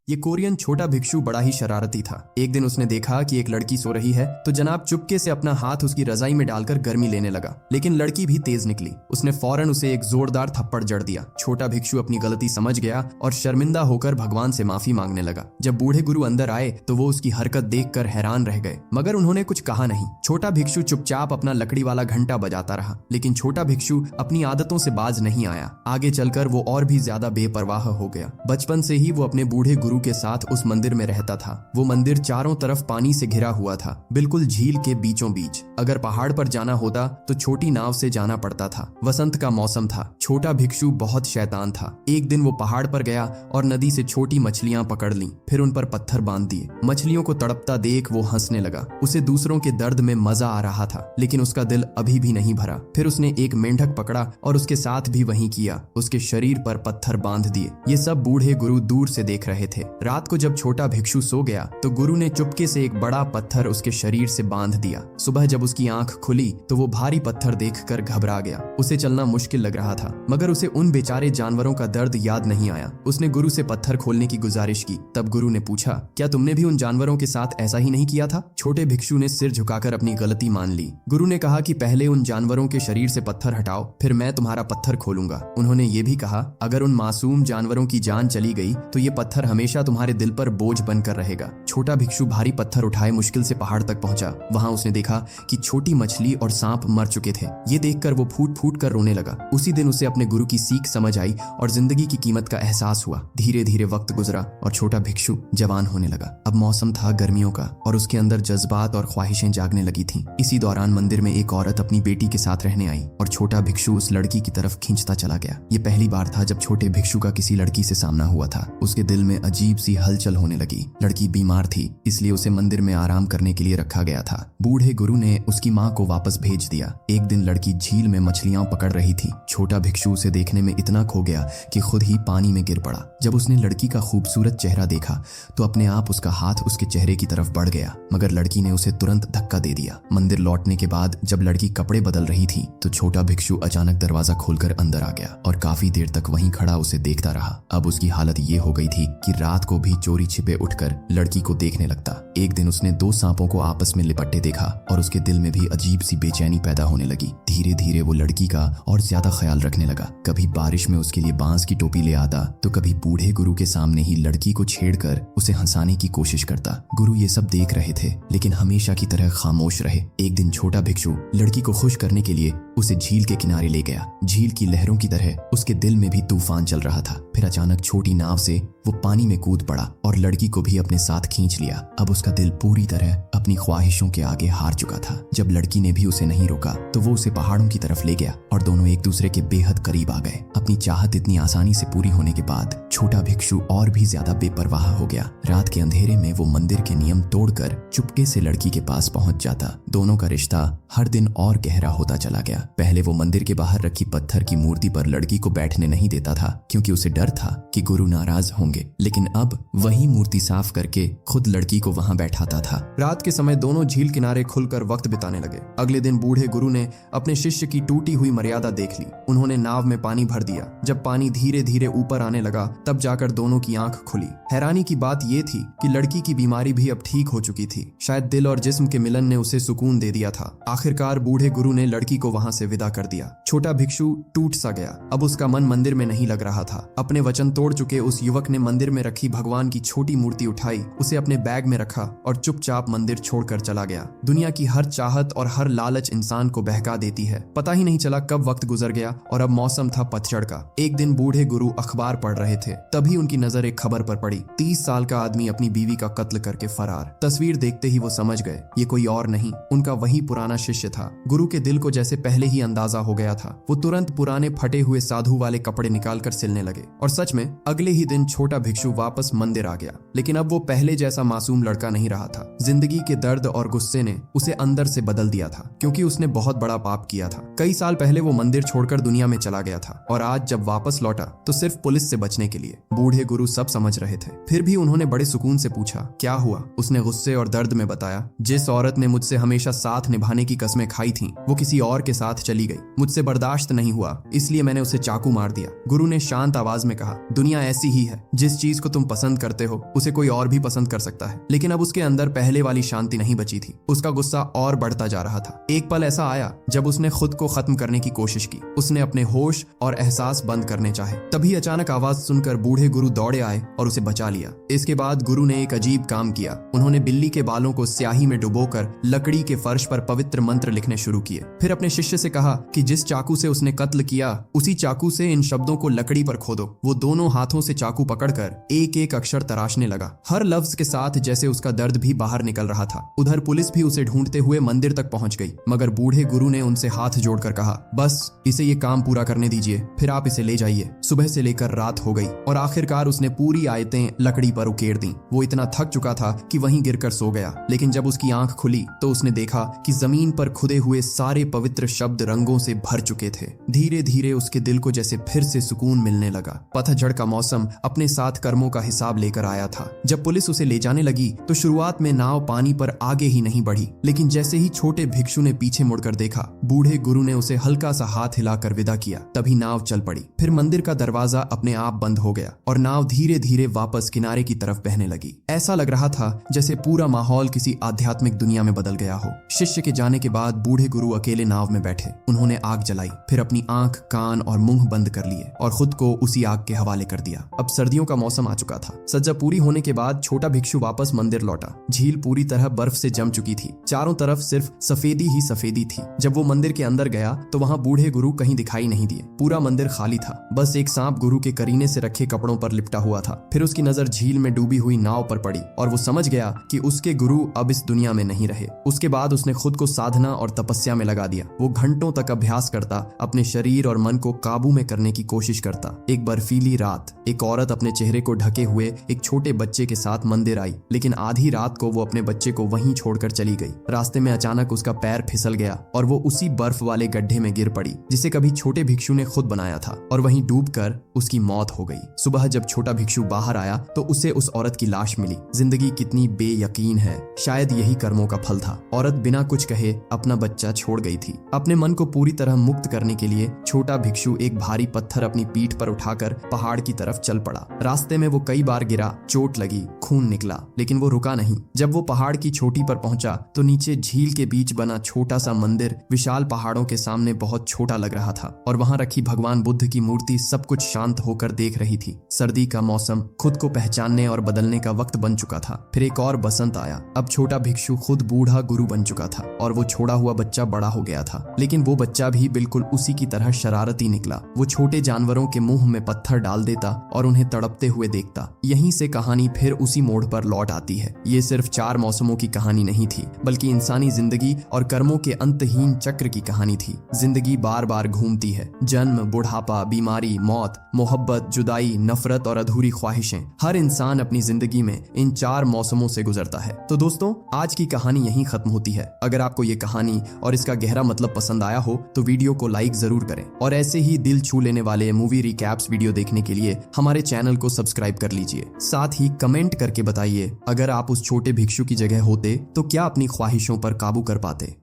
ये कोरियन छोटा भिक्षु बड़ा ही शरारती था। एक दिन उसने देखा कि एक लड़की सो रही है तो जनाब चुपके से अपना हाथ उसकी रजाई में डालकर गर्मी लेने लगा, लेकिन लड़की भी तेज निकली। उसने फौरन उसे एक जोरदार थप्पड़ जड़ दिया। छोटा भिक्षु अपनी गलती समझ गया और शर्मिंदा होकर भगवान से माफी मांगने लगा। जब बूढ़े गुरु अंदर आए तो वो उसकी हरकत देखकर हैरान रह गए, मगर उन्होंने कुछ कहा नहीं। छोटा भिक्षु चुपचाप अपना लकड़ी वाला घंटा बजाता रहा, लेकिन छोटा भिक्षु अपनी आदतों से बाज नहीं आया। आगे चलकर वो और भी ज्यादा बेपरवाह हो गया। बचपन से ही वो अपने बूढ़े गुरु के साथ उस मंदिर में रहता था। वो मंदिर चारों तरफ पानी से घिरा हुआ था, बिल्कुल झील के बीचों बीच। अगर पहाड़ पर जाना होता तो छोटी नाव से जाना पड़ता था। वसंत का मौसम था। छोटा भिक्षु बहुत शैतान था। एक दिन वो पहाड़ पर गया और नदी से छोटी मछलियां पकड़ लीं, फिर उन पर पत्थर बांध दिए। मछलियों को तड़पता देख वो हंसने लगा। उसे दूसरों के दर्द में मजा आ रहा था, लेकिन उसका दिल अभी भी नहीं भरा। फिर उसने एक मेंढक पकड़ा और उसके साथ भी वही किया। उसके शरीर पर पत्थर बांध दिए। ये सब बूढ़े गुरु दूर से देख रहे थे। रात को जब छोटा भिक्षु सो गया तो गुरु ने चुपके से एक बड़ा पत्थर उसके शरीर से बांध दिया। सुबह जब उसकी आंख खुली तो वो भारी पत्थर देखकर घबरा गया। उसे चलना मुश्किल लग रहा था, मगर उसे उन बेचारे जानवरों का दर्द याद नहीं आया। उसने गुरु से पत्थर खोलने की गुजारिश की। तब गुरु ने पूछा, क्या तुमने भी उन जानवरों के साथ ऐसा ही नहीं किया था? छोटे भिक्षु ने सिर झुकाकर अपनी गलती मान ली। गुरु ने कहा कि पहले उन जानवरों के शरीर से पत्थर हटाओ, फिर मैं तुम्हारा पत्थर खोलूंगा। उन्होंने ये भी कहा, अगर उन मासूम जानवरों की जान चली गई तो ये पत्थर हमेशा तुम्हारे दिल पर बोझ बनकर रहेगा। छोटा भिक्षु भारी पत्थर उठाए मुश्किल से पहाड़ तक पहुंचा। वहां उसने देखा कि छोटी मछली और सांप मर चुके थे। ये देखकर वो फूट फूट कर रोने लगा। उसी दिन उसे अपने गुरु की सीख समझ आई और जिंदगी की कीमत का एहसास हुआ। धीरे धीरे वक्त गुजरा और छोटा भिक्षु जवान होने लगा। अब मौसम था गर्मियों का और उसके अंदर जज्बात और ख्वाहिशें जागने लगी थीं। इसी दौरान मंदिर में एक औरत अपनी बेटी के साथ रहने आई और छोटा भिक्षु उस लड़की की तरफ खींचता चला गया। ये पहली बार था जब छोटे भिक्षु का किसी लड़की से सामना हुआ था। उसके दिल में अजीब सी हलचल होने लगी। लड़की बीमार थी, इसलिए उसे मंदिर में आराम करने के लिए रखा गया था। बूढ़े गुरु ने उसकी माँ को वापस भेज दिया। एक दिन लड़की झील में मछलियां पकड़ रही थी। छोटा भिक्षु उसे देखने में इतना खो गया कि खुद ही पानी में गिर पड़ा। जब उसने लड़की का खूबसूरत चेहरा देखा तो अपने आप उसका हाथ उसके चेहरे की तरफ बढ़ गया, मगर लड़की ने उसे तुरंत धक्का दे दिया। मंदिर लौटने के बाद जब लड़की कपड़े बदल रही थी तो छोटा भिक्षु अचानक दरवाजा खोलकर अंदर आ गया और काफी देर तक वहीं खड़ा उसे देखता रहा। अब उसकी हालत ये हो गई थी कि रात को भी चोरी छिपे उठकर लड़की को देखने लगता। एक दिन उसने दो सांपों को आपस में लिपटते देखा और उसके दिल में भी अजीब सी बेचैनी पैदा होने लगी। धीरे धीरे वो लड़की का और ज्यादा ख्याल रखने लगा। कभी बारिश में उसके लिए बांस की टोपी ले आता तो कभी बूढ़े गुरु के सामने ही लड़की को छेड़कर उसे हंसाने की कोशिश करता। गुरु ये सब देख रहे थे, लेकिन हमेशा की तरह खामोश रहे। एक दिन छोटा भिक्षु लड़की को खुश करने के लिए उसे झील के किनारे ले गया। झील की लहरों की तरह उसके दिल में भी तूफान चल रहा था। फिर अचानक छोटी नाव से वो पानी में कूद पड़ा और लड़की को भी अपने साथ खींच लिया। अब उसका दिल पूरी तरह अपनी ख्वाहिशों के आगे हार चुका था। जब लड़की ने भी उसे नहीं रोका तो वो उसे पहाड़ों की तरफ ले गया और दोनों एक दूसरे के बेहद करीब आ गए। अपनी चाहत इतनी आसानी से पूरी होने के बाद छोटा भिक्षु और भी ज्यादा बेपरवाह हो गया। रात के अंधेरे में वो मंदिर के नियम तोड़कर चुपके से लड़की के पास पहुंच जाता। दोनों का रिश्ता हर दिन और गहरा होता चला गया। पहले वो मंदिर के बाहर रखी पत्थर की मूर्ति पर लड़की को बैठने नहीं देता था, क्योंकि उसे डर था कि गुरु नाराज होंगे, लेकिन अब वही मूर्ति साफ करके खुद लड़की को वहां बैठाता था। रात के समय दोनों झील किनारे खुलकर वक्त बिताने लगे। अगले दिन बूढ़े गुरु ने अपने शिष्य की टूटी हुई मर्यादा देख ली। उन्होंने नाव में पानी भर दिया। जब पानी धीरे धीरे ऊपर आने लगा तब जाकर दोनों की आंख खुली। हैरानी की बात यह थी कि लड़की की बीमारी भी अब ठीक हो चुकी थी। शायद दिल और जिस्म के मिलन ने उसे सुकून दे दिया था। आखिरकार बूढ़े गुरु ने लड़की को वहां से विदा कर दिया। छोटा भिक्षु टूट सा गया। अब उसका मन मंदिर में नहीं लग रहा था। अपने वचन तोड़ चुके उस युवक ने मंदिर में रखी भगवान की छोटी मूर्ति उठाई, उसे अपने बैग में रखा और चुपचाप मंदिर छोड़कर चला गया। दुनिया की हर चाहत और हर लालच इंसान को बहका देती है। पता ही नहीं चला कब वक्त गुजर गया और अब मौसम था पतझड़ का। एक दिन बूढ़े गुरु अखबार पढ़ रहे थे, तभी उनकी नजर एक खबर पर पड़ी। 30 साल का आदमी अपनी बीवी का कत्ल करके फरार। तस्वीर देखते ही वो समझ गए ये कोई और नहीं, उनका वही पुराना शिष्य था। गुरु के दिल को जैसे पहले ही अंदाजा हो गया था। वो तुरंत पुराने फटे हुए साधु वाले कपड़े निकालकर सिलने लगे और सच में अगले ही दिन छोटा भिक्षु वापस मंदिर आ गया। लेकिन अब वो पहले जैसा मासूम लड़का नहीं रहा था। जिंदगी के दर्द और गुस्से ने उसे अंदर से बदल दिया था, क्योंकि उसने बहुत बड़ा पाप किया था। कई साल पहले वो मंदिर छोड़कर दुनिया में चला गया था और आज जब वापस लौटा तो सिर्फ पुलिस से बचने के लिए। बूढ़े गुरु सब समझ रहे थे, फिर भी उन्होंने बड़े सुकून से पूछा, क्या हुआ? उसने गुस्से और दर्द में बताया, जिस औरत ने मुझसे हमेशा साथ निभाने की कस्में खाई थीं, वो किसी और के साथ चली गई। मुझसे बर्दाश्त नहीं हुआ, इसलिए मैंने उसे चाकू मार दिया। गुरु ने शांत आवाज में कहा, दुनिया ऐसी ही है, जिस चीज को तुम पसंद करते हो उसे कोई और भी पसंद कर सकता है। लेकिन अब उसके अंदर पहले वाली शांति नहीं बची थी। उसका गुस्सा और बढ़ता जा रहा था। एक पल ऐसा आया जब उसने खुद को खत्म करने की कोशिश की। उसने अपने होश और एहसास बंद करने चाहे। तभी अचानक आवाज सुनकर बूढ़े गुरु दौड़े आए और उसे बचा लिया। इसके बाद गुरु ने एक अजीब काम किया। उन्होंने बिल्ली के बालों को स्याही में डुबोकर लकड़ी के फर्श पर पवित्र मंत्र लिखने शुरू किए। फिर अपने शिष्य से कहा कि जिस चाकू से उसने कत्ल किया उसी चाकू से इन शब्दों को लकड़ी पर खोदो। वो दोनों हाथों से चाकू पकड़कर एक एक अक्षर तराशने लगा, हर लफ्ज के साथ जैसे उसका दर्द भी बाहर निकल रहा था। उधर पुलिस भी उसे ढूंढते हुए मंदिर तक पहुंच गई, मगर बूढ़े गुरु ने उनसे हाथ जोड़कर कहा, बस इसे ये काम पूरा करने दीजिए, फिर आप इसे ले जाइए। सुबह से लेकर रात हो गई और आखिरकार उसने पूरी आयतें लकड़ी पर उकेर दी। वो इतना थक चुका था कि वहीं गिरकर सो गया। लेकिन जब उसकी आंख खुली तो उसने देखा कि जमीन पर खुदे हुए सारे पवित्र शब्द रंगों से भर चुके थे। धीरे धीरे उसके दिल को जैसे फिर से सुकून मिलने लगा। पतझड़ का मौसम अपने साथ कर्मों का हिसाब लेकर आया था। जब पुलिस उसे ले जाने लगी तो शुरुआत में नाव पानी पर आगे ही नहीं बढ़ी, लेकिन जैसे ही छोटे भिक्षु ने पीछे मुड़कर देखा, बूढ़े गुरु ने उसे हल्का सा हाथ हिलाकर विदा किया। तभी नाव चल पड़ी। फिर मंदिर का दरवाजा अपने आप बंद हो गया और नाव धीरे धीरे वापस किनारे की तरफ बहने लगी। ऐसा लग रहा था जैसे पूरा माहौल किसी आध्यात्मिक दुनिया में बदल गया हो। शिष्य के जाने के बाद बूढ़े गुरु अकेले नाव में बैठे। उन्होंने आग जलाई, फिर अपनी आंख, कान और मुंह बंद कर लिए और खुद को उसी आग के हवाले कर दिया। अब सर्दियों का मौसम आ चुका था। सज्जा पूरी होने के बाद छोटा भिक्षु वापस मंदिर लौटा। झील पूरी तरह बर्फ से जम चुकी थी। चारों तरफ सिर्फ सफेदी ही सफेदी थी। जब वो मंदिर के अंदर गया तो वहां बूढ़े गुरु कहीं दिखाई नहीं दिए। पूरा मंदिर खाली था। बस एक सांप गुरु के करीने से रखे कपड़ों पर लिपटा हुआ था। फिर उसकी नजर झील में डूबी हुई नाव पर पड़ी और वो समझ गया कि उसके गुरु अब इस दुनिया में नहीं रहे। उसके बाद उसने खुद को साधना और तपस्या में लगा दिया। वो घंटों तक अभ्यास करता, अपने शरीर और मन को काबू में करने की कोशिश करता। एक बर्फीली रात एक औरत अपने चेहरे को ढके हुए एक छोटे बच्चे के साथ मंदिर आई, लेकिन आधी रात को वो अपने बच्चे को वहीं छोड़कर चली गई। रास्ते में अचानक उसका पैर फिसल गया और वो उसी बर्फ वाले गड्ढे में गिर पड़ी जिसे कभी छोटे भिक्षु ने खुद बनाया था, और वहीं डूबकर उसकी मौत हो गई। सुबह जब छोटा भिक्षु बाहर आया तो उसे उस औरत की लाश मिली। जिंदगी कितनी बेयकीन है, शायद यही कर्मों का फल था। औरत बिना कुछ कहे अपना बच्चा छोड़ गई थी। अपने मन को पूरी तरह मुक्त करने के लिए छोटा भिक्षु एक भारी पत्थर अपनी पीठ पर उठाकर पहाड़ की तरफ चल पड़ा। रास्ते में वो कई बार गिरा, चोट लगी, खून निकला, लेकिन वो रुका नहीं। जब वो पहाड़ की चोटी पर पहुंचा तो नीचे झील के बीच बना छोटा सा मंदिर विशाल पहाड़ों के सामने बहुत छोटा लग रहा था, और वहां रखी भगवान बुद्ध की मूर्ति सब कुछ शांत होकर देख रही थी। सर्दी का मौसम खुद को पहचानने और बदलने का वक्त बन चुका था। फिर एक और बसंत आया। अब छोटा भिक्षु खुद बूढ़ा गुरु बन चुका था और वो छोड़ा हुआ बच्चा बड़ा हो गया था। लेकिन वो बच्चा भी बिल्कुल उसी की तरह शरारती निकला। वो छोटे जानवरों के मुंह में पत्थर डाल देता और उन्हें तड़पते हुए देखता। यहीं से कहानी फिर उसी मोड़ पर लौट आती है। ये सिर्फ 4 मौसमों की कहानी नहीं थी, बल्कि इंसानी जिंदगी और कर्मों के अंतहीन चक्र की कहानी थी। जिंदगी बार बार घूमती है। जन्म, बुढ़ापा, बीमारी, मौत, मोहब्बत, जुदाई, नफरत और अधूरी ख्वाहिशें। हर इंसान अपनी जिंदगी में इन 4 मौसमों से गुजरता है। तो दोस्तों, आज की कहानी यहीं खत्म होती है। अगर आपको ये कहानी और इसका गहरा मतलब पसंद आया हो तो वीडियो को लाइक जरूर करें, और ऐसे ही दिल छू लेने वाले मूवी रिकैप्स वीडियो देखने के लिए हमारे चैनल को सब्सक्राइब कर लीजिए। साथ ही कमेंट करके बताइए, अगर आप उस छोटे भिक्षु की जगह होते तो क्या अपनी ख्वाहिशों पर काबू कर पाते।